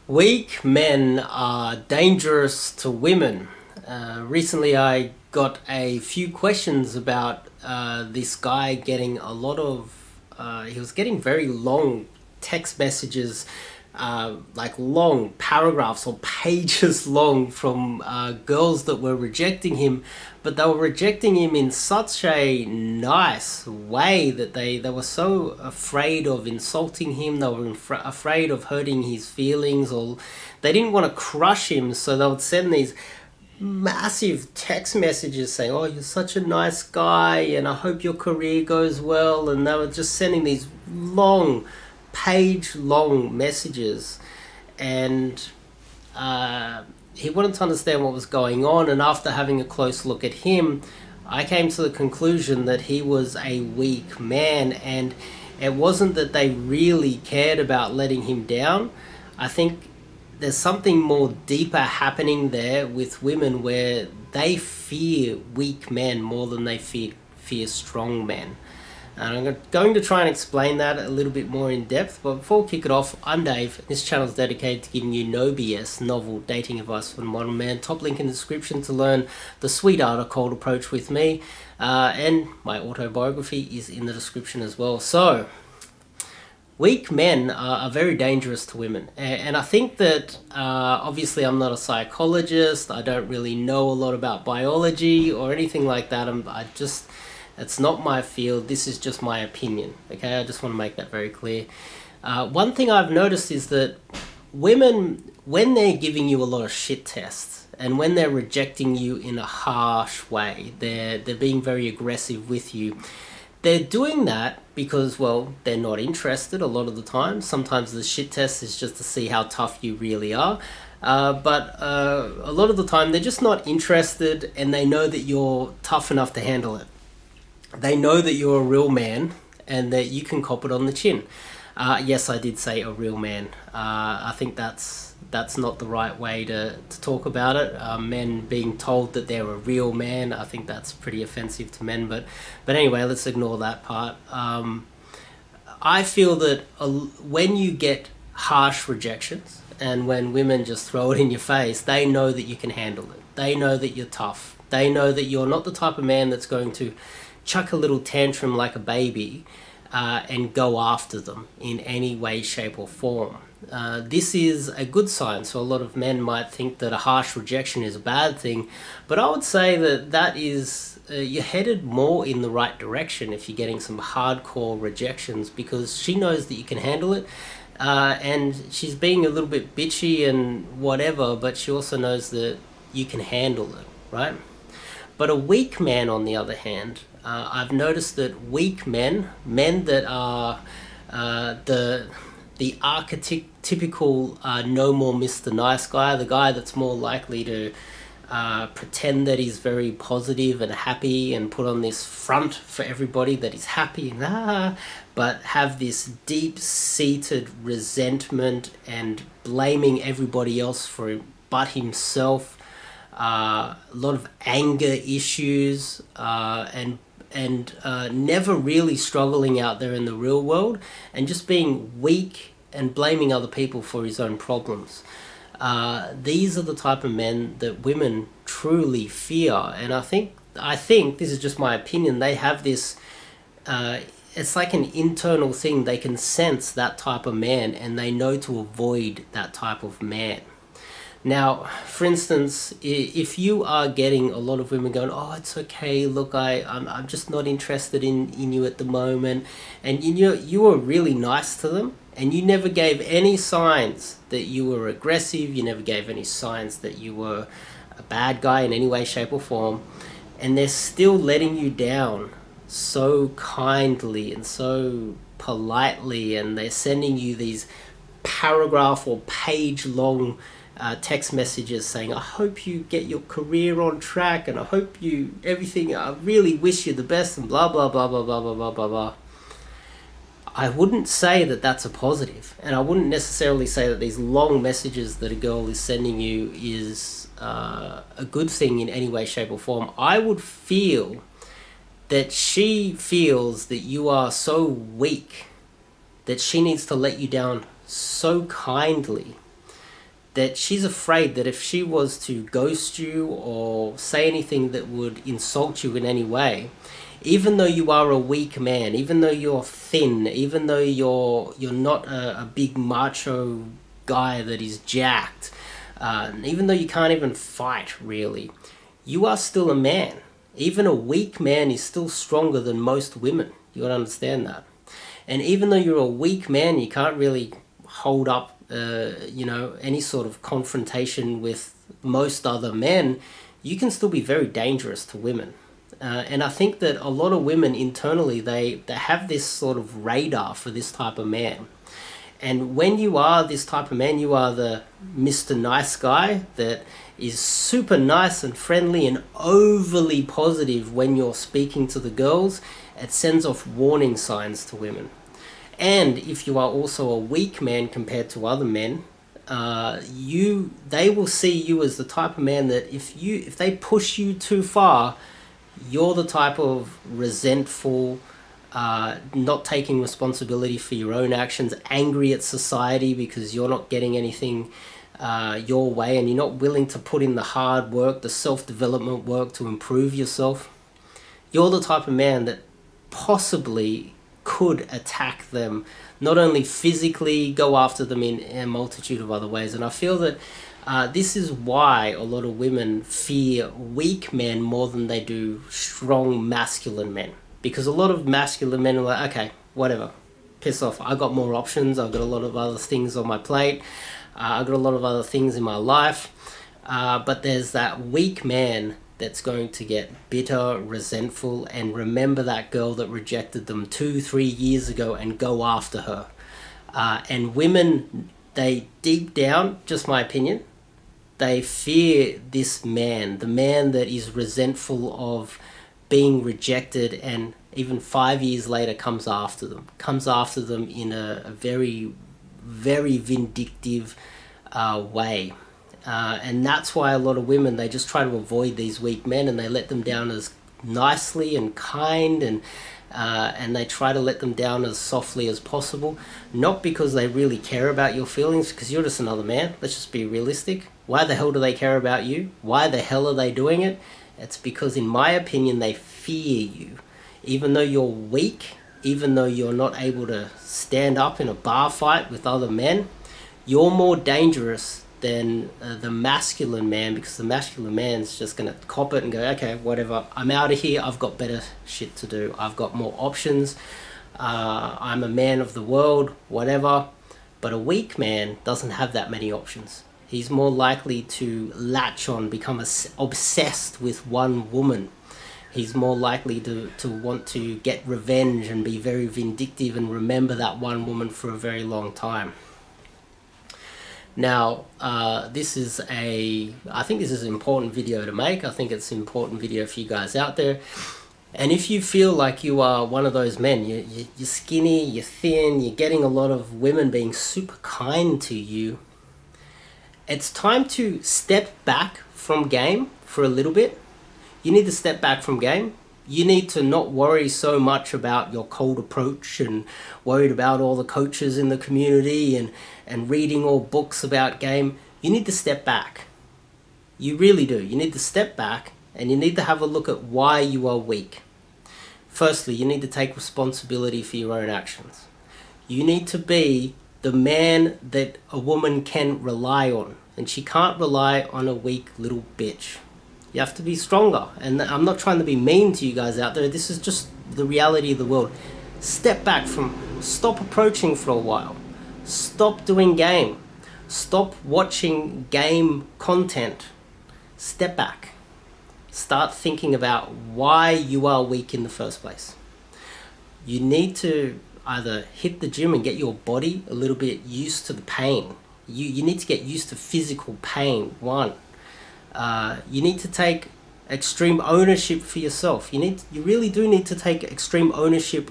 Weak men are dangerous to women. Recently, I got a few questions about this guy getting a lot of. He was getting very long text messages, like long paragraphs or pages long from girls that were rejecting him, but they were rejecting him in such a nice way that they were so afraid of insulting him, they were afraid of hurting his feelings, or they didn't want to crush him, so they would send these massive text messages saying, "Oh, you're such a nice guy, and I hope your career goes well." And they were just sending these long, page-long messages, and he wanted to understand what was going on. And after having a close look at him, I came to the conclusion that he was a weak man, and it wasn't that they really cared about letting him down. I think there's something more deeper happening there with women where they fear weak men more than they fear strong men. And I'm going to try and explain that a little bit more in depth. But before we kick it off, I'm Dave. This channel is dedicated to giving you no BS novel dating advice for the modern man. Top link in the description to learn the sweet art of cold approach with me. And my autobiography is in the description as well. So, weak men are very dangerous to women. And I think that obviously I'm not a psychologist. I don't really know a lot about biology or anything like that. It's not my field. This is just my opinion. Okay, I just want to make that very clear. One thing I've noticed is that women, when they're giving you a lot of shit tests and when they're rejecting you in a harsh way, they're being very aggressive with you. They're doing that because, well, they're not interested a lot of the time. Sometimes the shit test is just to see how tough you really are. But a lot of the time they're just not interested, and they know that you're tough enough to handle it. They know that you're a real man and that you can cop it on the chin. Yes, I did say a real man. I think that's not the right way to talk about it. Men being told that they're a real man, I think that's pretty offensive to men. But anyway, let's ignore that part. I feel that when you get harsh rejections and when women just throw it in your face, they know that you can handle it. They know that you're tough. They know that you're not the type of man that's going to chuck a little tantrum like a baby and go after them in any way, shape or form. This is a good sign. So a lot of men might think that a harsh rejection is a bad thing, but I would say that is you're headed more in the right direction if you're getting some hardcore rejections, because she knows that you can handle it, and she's being a little bit bitchy and whatever, but she also knows that you can handle it, right? But a weak man, on the other hand, I've noticed that weak men that are the archetypical no more Mr. Nice guy, the guy that's more likely to pretend that he's very positive and happy and put on this front for everybody that he's happy and but have this deep-seated resentment and blaming everybody else for it but himself. A lot of anger issues, and never really struggling out there in the real world, and just being weak and blaming other people for his own problems. These are the type of men that women truly fear, and I think this is just my opinion. They have this. It's like an internal thing. They can sense that type of man, and they know to avoid that type of man. Now, for instance, if you are getting a lot of women going, "Oh, it's okay, look, I'm just not interested in you at the moment," and you were really nice to them, and you never gave any signs that you were aggressive, you never gave any signs that you were a bad guy in any way, shape or form, and they're still letting you down so kindly and so politely, and they're sending you these paragraph or page long text messages saying, "I hope you get your career on track, and I hope you everything. I really wish you the best," and blah blah blah blah blah blah blah blah blah. I wouldn't say that that's a positive, and I wouldn't necessarily say that these long messages that a girl is sending you is a good thing in any way, shape, or form. I would feel that she feels that you are so weak that she needs to let you down so kindly that she's afraid that if she was to ghost you or say anything that would insult you in any way, even though you are a weak man, even though you're thin, even though you're not a big macho guy that is jacked, even though you can't even fight really, you are still a man. Even a weak man is still stronger than most women. You gotta understand that. And even though you're a weak man, you can't really hold up, any sort of confrontation with most other men. You can still be very dangerous to women. And I think that a lot of women internally, they have this sort of radar for this type of man. And when you are this type of man, you are the Mr. Nice Guy that is super nice and friendly and overly positive when you're speaking to the girls. It sends off warning signs to women. And if you are also a weak man compared to other men, they will see you as the type of man that if they push you too far, you're the type of resentful, not taking responsibility for your own actions, angry at society because you're not getting anything your way, and you're not willing to put in the hard work, the self-development work to improve yourself. You're the type of man that possibly could attack them, not only physically, go after them in a multitude of other ways. And I feel that this is why a lot of women fear weak men more than they do strong masculine men. Because a lot of masculine men are like, okay, whatever, piss off. I got more options. I've got a lot of other things on my plate. I've got a lot of other things in my life. But there's that weak man that's going to get bitter, resentful, and remember that girl that rejected them 2-3 years ago and go after her. And women, they deep down, just my opinion, they fear this man, the man that is resentful of being rejected and even 5 years later comes after them in a very, very vindictive way. And that's why a lot of women, they just try to avoid these weak men, and they let them down as nicely and kind, and they try to let them down as softly as possible. Not because they really care about your feelings, because you're just another man. Let's just be realistic. Why the hell do they care about you? Why the hell are they doing it? It's because, in my opinion, they fear you. Even though you're weak, even though you're not able to stand up in a bar fight with other men, you're more dangerous than the masculine man, because the masculine man's just going to cop it and go, okay, whatever, I'm out of here, I've got better shit to do, I've got more options, I'm a man of the world, whatever. But a weak man doesn't have that many options. He's more likely to latch on, become obsessed with one woman. He's more likely to want to get revenge and be very vindictive and remember that one woman for a very long time. Now, I think this is an important video to make. I think it's an important video for you guys out there. And if you feel like you are one of those men, you're skinny, you're thin, you're getting a lot of women being super kind to you, it's time to step back from game for a little bit. You need to step back from game. You need to not worry so much about your cold approach and worried about all the coaches in the community and reading all books about game. You need to step back. You really do. You need to step back, and you need to have a look at why you are weak. Firstly, you need to take responsibility for your own actions. You need to be the man that a woman can rely on, and she can't rely on a weak little bitch. You have to be stronger. And I'm not trying to be mean to you guys out there. This is just the reality of the world. Step back stop approaching for a while. Stop doing game. Stop watching game content. Step back. Start thinking about why you are weak in the first place. You need to either hit the gym and get your body a little bit used to the pain. You need to get used to physical pain, one. You need to take extreme ownership for yourself. You really do need to take extreme ownership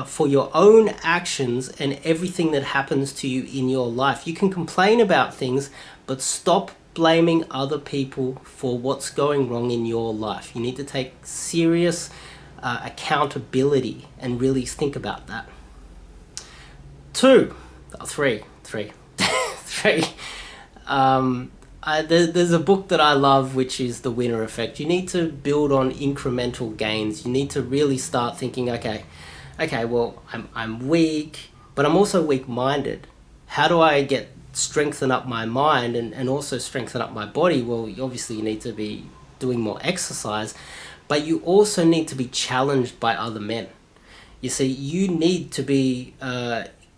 for your own actions and everything that happens to you in your life. You can complain about things, but stop blaming other people for what's going wrong in your life. You need to take serious accountability and really think about that. Three. There's a book that I love, which is The Winner Effect. You need to build on incremental gains. You need to really start thinking, okay, well, I'm weak, but I'm also weak-minded. How do I strengthen up my mind and also strengthen up my body? Well, obviously you need to be doing more exercise, but you also need to be challenged by other men. You see, you need to be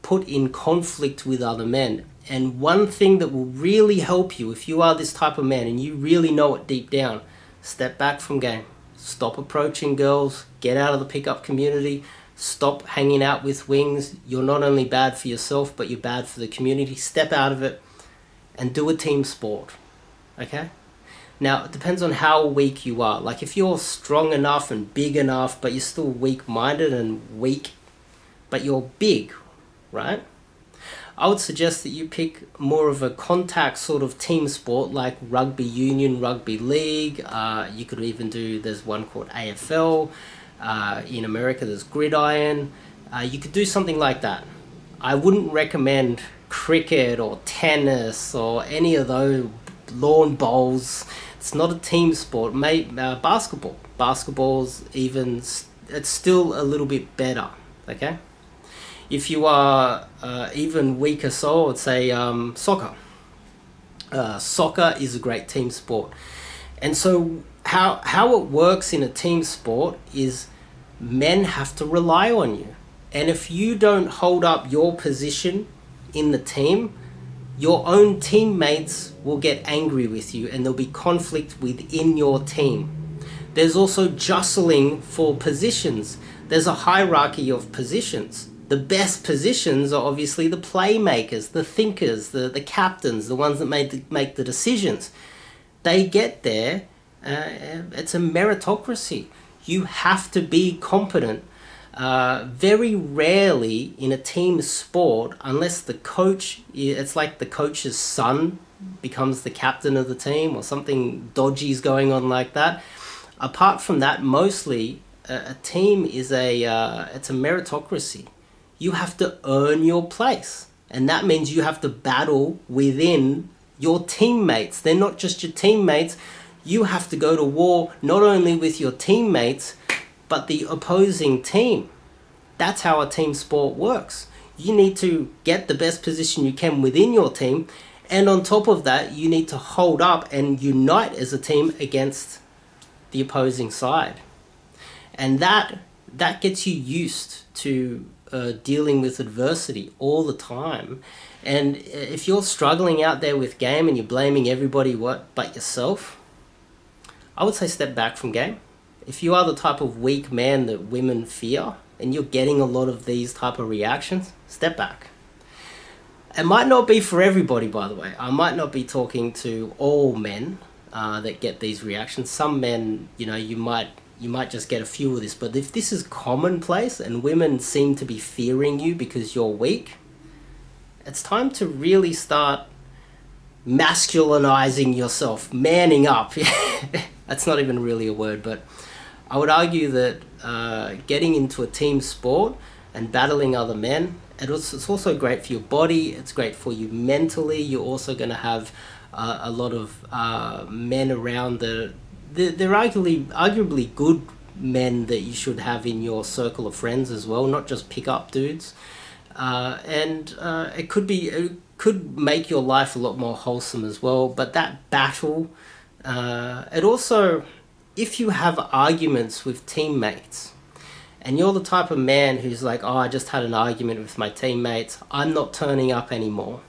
put in conflict with other men. And one thing that will really help you, if you are this type of man and you really know it deep down, step back from game. Stop approaching girls. Get out of the pickup community. Stop hanging out with wings. You're not only bad for yourself, but you're bad for the community. Step out of it and do a team sport. Okay? Now, it depends on how weak you are. Like, if you're strong enough and big enough, but you're still weak-minded and weak, but you're big, right? I would suggest that you pick more of a contact sort of team sport like rugby union, rugby league. You could even do, there's one called AFL. In America, there's gridiron. You could do something like that. I wouldn't recommend cricket or tennis or any of those lawn bowls. It's not a team sport. Basketball. Basketball's even, it's still a little bit better, okay? If you are even weaker so, I'd say soccer. Soccer is a great team sport. And so how it works in a team sport is men have to rely on you. And if you don't hold up your position in the team, your own teammates will get angry with you and there'll be conflict within your team. There's also jostling for positions. There's a hierarchy of positions. The best positions are obviously the playmakers, the thinkers, the captains, the ones that make the decisions. They get there. It's a meritocracy. You have to be competent. Very rarely in a team sport, unless the coach, it's like the coach's son becomes the captain of the team or something dodgy is going on like that. Apart from that, mostly a team is it's a meritocracy. You have to earn your place. And that means you have to battle within your teammates. They're not just your teammates. You have to go to war not only with your teammates, but the opposing team. That's how a team sport works. You need to get the best position you can within your team. And on top of that, you need to hold up and unite as a team against the opposing side. And that gets you used to dealing with adversity all the time. And if you're struggling out there with game and you're blaming everybody but yourself, I would say step back from game. If you are the type of weak man that women fear and you're getting a lot of these type of reactions, step back. It might not be for everybody, by the way. I might not be talking to all men that get these reactions. Some men, you might just get a few of this, but if this is commonplace and women seem to be fearing you because you're weak, it's time to really start masculinizing yourself, manning up. That's not even really a word, but I would argue that getting into a team sport and battling other men, it's also great for your body, it's great for you mentally. You're also going to have a lot of men around they're arguably good men that you should have in your circle of friends as well, not just pick up dudes. And it could make your life a lot more wholesome as well. But that battle, it also, if you have arguments with teammates, and you're the type of man who's like, oh, I just had an argument with my teammates, I'm not turning up anymore.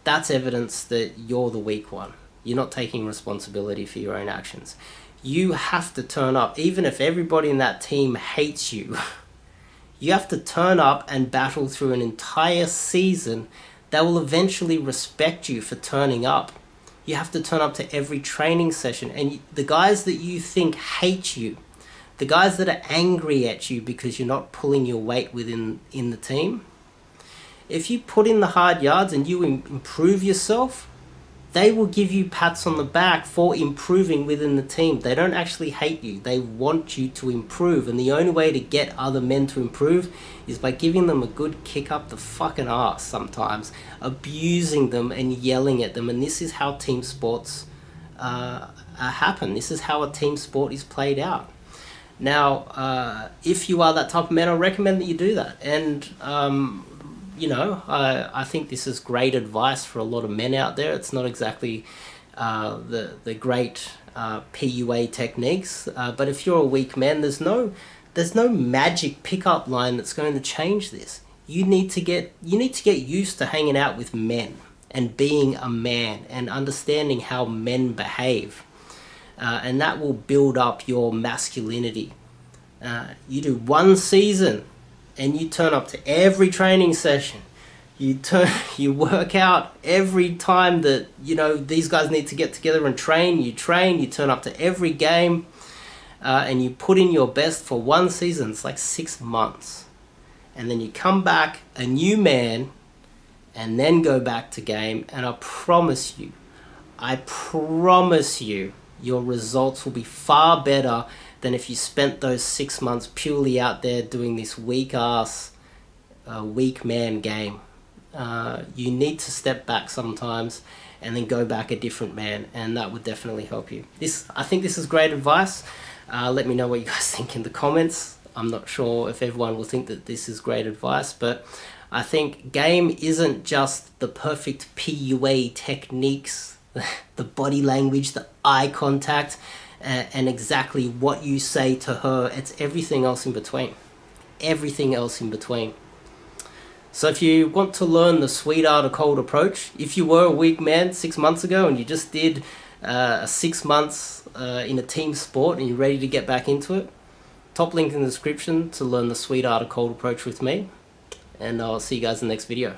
That's evidence that you're the weak one. You're not taking responsibility for your own actions. You have to turn up, even if everybody in that team hates you. You have to turn up and battle through an entire season that will eventually respect you for turning up. You have to turn up to every training session. And the guys that you think hate you, the guys that are angry at you because you're not pulling your weight in the team, if you put in the hard yards and you improve yourself, they will give you pats on the back for improving within the team. They don't actually hate you. They want you to improve. And the only way to get other men to improve is by giving them a good kick up the fucking ass sometimes, abusing them and yelling at them. And this is how team sports happen. This is how a team sport is played out. Now, if you are that type of man, I recommend that you do that. And you know, I think this is great advice for a lot of men out there. It's not exactly the great PUA techniques, but if you're a weak man, there's no magic pickup line that's going to change this. You need to get used to hanging out with men and being a man and understanding how men behave, and that will build up your masculinity. You do one season and you turn up to every training session. You work out every time that, you know, these guys need to get together and train. You turn up to every game, and you put in your best for one season. It's like 6 months. And then you come back a new man and then go back to game, and I promise you, your results will be far better than if you spent those 6 months purely out there doing this weak man game. You need to step back sometimes and then go back a different man, and that would definitely help you. I think this is great advice. Let me know what you guys think in the comments. I'm not sure if everyone will think that this is great advice, but I think game isn't just the perfect PUA techniques, the body language, the eye contact, and exactly what you say to her. It's everything else in between. Everything else in between. So if you want to learn the sweet art of cold approach, if you were a weak man 6 months ago and you just did 6 months in a team sport and you're ready to get back into it, top link in the description to learn the sweet art of cold approach with me. And I'll see you guys in the next video.